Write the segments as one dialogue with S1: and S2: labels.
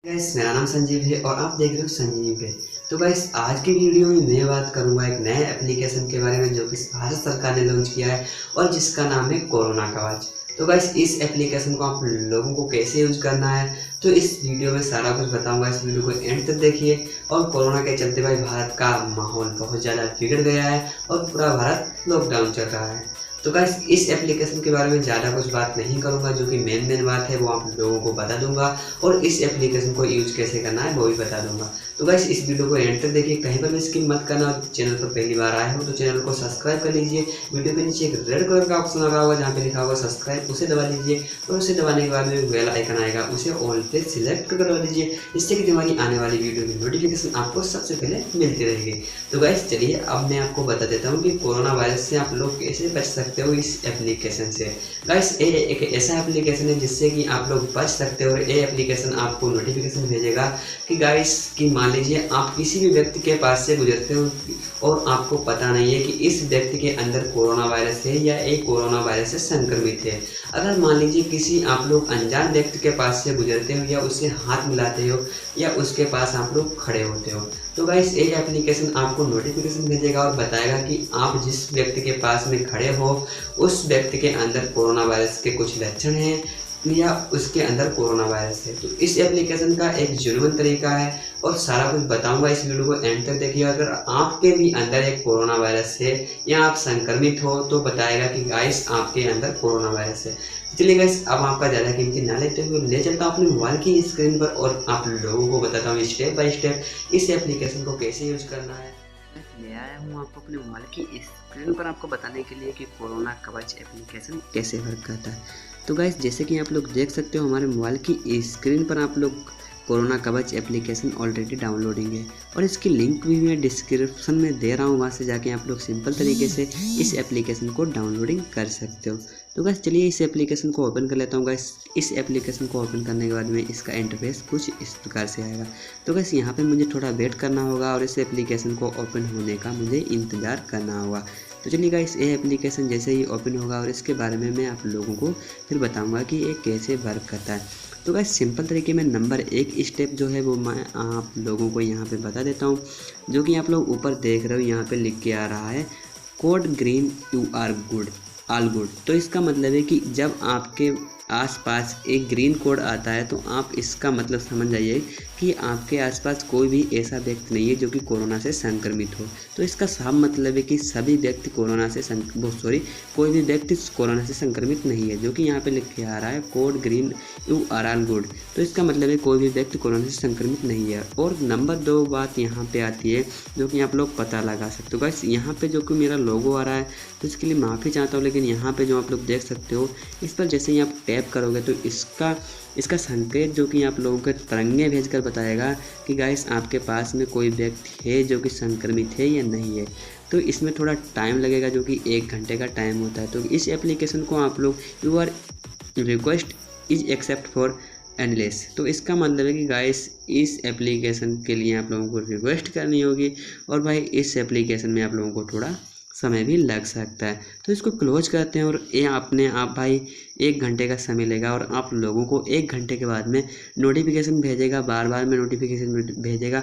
S1: Guys मेरा नाम संजीव है और आप देख रहे हो संजीव पे। तो गाइस आज की वीडियो में मैं बात करूंगा एक नए एप्लीकेशन के बारे में जो कि भारत सरकार ने लॉन्च किया है और जिसका नाम है कोरोना कवच। तो गाइस इस एप्लीकेशन को आप लोगों को कैसे यूज करना है तो इस वीडियो में सारा कुछ बताऊंगा। इस वीडियो को एंड तक देखिए। और कोरोना के चलते भाई भारत का माहौल बहुत ज़्यादा बिगड़ गया है और पूरा भारत लॉकडाउन चल रहा है। तो गाइस इस एप्लीकेशन के बारे में ज़्यादा कुछ बात नहीं करूंगा, जो कि मेन बात है वो आप लोगों को बता दूंगा और इस एप्लीकेशन को यूज कैसे करना है वो भी बता दूंगा। तो गाइस इस वीडियो को एंड तक देखिए, कहीं पर भी स्किप मत करना। और चैनल पर पहली बार आए हो तो चैनल को सब्सक्राइब कर लीजिए। वीडियो के नीचे एक रेड कलर का ऑप्शन आ रहा होगा जहाँ पे लिखा होगा सब्सक्राइब, उसे दबा लीजिए और उसे दबाने के बाद में बेल आइकन आएगा, उसे ऑल पे सिलेक्ट करवा लीजिए, जिससे कि हमारी आने वाली वीडियो की नोटिफिकेशन आपको सबसे पहले मिलती रहेगी। तो गाइस चलिए अब मैं आपको बता देता हूँ कि कोरोना वायरस से आप लोग कैसे बच सकते हो इस एप्लीकेशन से। गाइस ये एक ऐसा एप्लीकेशन है जिससे कि आप लोग बच सकते हो। और ये एप्लीकेशन आपको नोटिफिकेशन भेजेगा कि गाइस कि मान लीजिए आप किसी भी व्यक्ति के पास से गुजरते हो और आपको पता नहीं है कि इस व्यक्ति के अंदर कोरोना वायरस है या एक कोरोना वायरस से संक्रमित है। अगर मान लीजिए किसी आप लोग अनजान व्यक्ति के पास से गुजरते हो या उससे हाथ मिलाते हो या उसके पास आप लोग खड़े होते हो तो गाइस ये एप्लीकेशन आपको नोटिफिकेशन भेजेगा और बताएगा कि आप जिस व्यक्ति के पास में खड़े हो उस व्यक्ति के अंदर कोरोना वायरस के कुछ लक्षण हैं या उसके अंदर कोरोना वायरस है। तो इस एप्लीकेशन का एक जेन्युइन तरीका है और सारा कुछ बताऊंगा। इस वीडियो को एंड तक देखिए। अगर आपके भी अंदर एक कोरोना वायरस है या आप संक्रमित हो तो बताएगा कि गाइस आपके अंदर कोरोना वायरस है। चलिए गाइस अब आपका ज़्यादा कीमती ना लेते हुए ले चलता हूँ अपने मोबाइल की स्क्रीन पर और आप लोगों को बताता हूँ स्टेप बाय स्टेप इस एप्लीकेशन को कैसे यूज करना है। ले आया हूँ आपको अपने मोबाइल की स्क्रीन पर आपको बताने के लिए कि कोरोना कवच एप्लीकेशन कैसे वर्क करता है। तो गाइस जैसे कि आप लोग देख सकते हो हमारे मोबाइल की स्क्रीन पर आप लोग कोरोना कवच एप्लीकेशन ऑलरेडी डाउनलोडिंग है और इसकी लिंक भी मैं डिस्क्रिप्शन में दे रहा हूँ, वहाँ से जाके आप लोग सिंपल तरीके से इस एप्लीकेशन को डाउनलोडिंग कर सकते हो। तो गाइस चलिए इस एप्लीकेशन को ओपन कर लेता हूँ। गाइस इस एप्लीकेशन को ओपन करने के बाद में इसका इंटरफेस कुछ इस प्रकार से आएगा। तो गाइस यहाँ पे मुझे थोड़ा वेट करना होगा और इस एप्लीकेशन को ओपन होने का मुझे इंतज़ार करना होगा। तो चलिए गाइस ये एप्लीकेशन जैसे ही ओपन होगा और इसके बारे में मैं आप लोगों को फिर बताऊँगा कि ये कैसे वर्क करता है। तो गाइस सिंपल तरीके में नंबर 1 स्टेप जो है वो मैं आप लोगों को यहाँ पे बता देता हूँ, जो कि आप लोग ऊपर देख रहे हो यहाँ पे लिख के आ रहा है code green you are good all good. तो इसका मतलब है कि जब आपके आसपास एक ग्रीन कोड आता है तो आप इसका मतलब समझ जाइए कि आपके आसपास कोई भी ऐसा व्यक्ति नहीं है जो कि कोरोना से संक्रमित हो। तो इसका साफ मतलब है कि सभी व्यक्ति कोरोना से कोई भी व्यक्ति कोरोना से संक्रमित नहीं है, जो कि यहाँ पे लिख के आ रहा है code green you are all good. तो इसका मतलब है कोई भी व्यक्ति कोरोना से संक्रमित नहीं है। और नंबर 2 बात यहाँ पे आती है जो कि आप लोग पता लगा सकते हो। गाइस यहाँ पे जो कि मेरा लोगो आ रहा है तो इसके लिए माफ़ी चाहता हूँ, लेकिन यहाँ पे जो आप लोग देख सकते हो इस पर जैसे ही आप टैप करोगे तो इसका संकेत जो कि आप लोगों के तिरंगे भेजकर बताएगा कि गाइस आपके पास में कोई व्यक्ति है जो कि संक्रमित है या नहीं है। तो इसमें थोड़ा टाइम लगेगा जो कि 1 घंटे का टाइम होता है। तो इस एप्लीकेशन को आप लोग your request is accept for endless. तो इसका मतलब है कि गाइस इस एप्लीकेशन के लिए आप लोगों को रिक्वेस्ट करनी होगी और भाई इस एप्लीकेशन में आप लोगों को थोड़ा समय भी लग सकता है। तो इसको क्लोज करते हैं और ये अपने आप भाई 1 घंटे का समय लेगा और आप लोगों को 1 घंटे के बाद में नोटिफिकेशन भेजेगा, बार बार में नोटिफिकेशन भेजेगा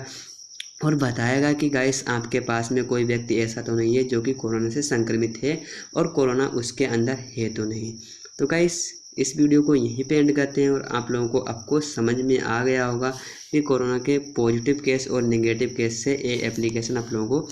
S1: और बताएगा कि गाइस आपके पास में कोई व्यक्ति ऐसा तो नहीं है जो कि कोरोना से संक्रमित है और कोरोना उसके अंदर है तो नहीं। तो गाइस इस वीडियो को यहीं पे एंड करते हैं और आप लोगों को आपको समझ में आ गया होगा कि कोरोना के पॉजिटिव केस और नेगेटिव केस से ये एप्लीकेशन आप लोगों को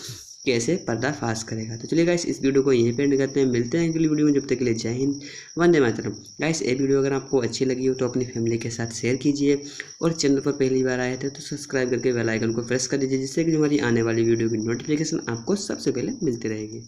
S1: कैसे पर्दाफाश करेगा। तो चलिए गाइस इस वीडियो को यहीं पे एंड करते हैं, मिलते हैं अगली वीडियो में। जब तक के लिए जय हिंद, वंदे मातरम। गाइस ये वीडियो अगर आपको अच्छी लगी हो तो अपनी फैमिली के साथ शेयर कीजिए और चैनल पर पहली बार आए थे तो सब्सक्राइब करके बेल आइकन को प्रेस कर दीजिए, जिससे कि हमारी आने वाली वीडियो की नोटिफिकेशन आपको सबसे पहले मिलती रहेगी।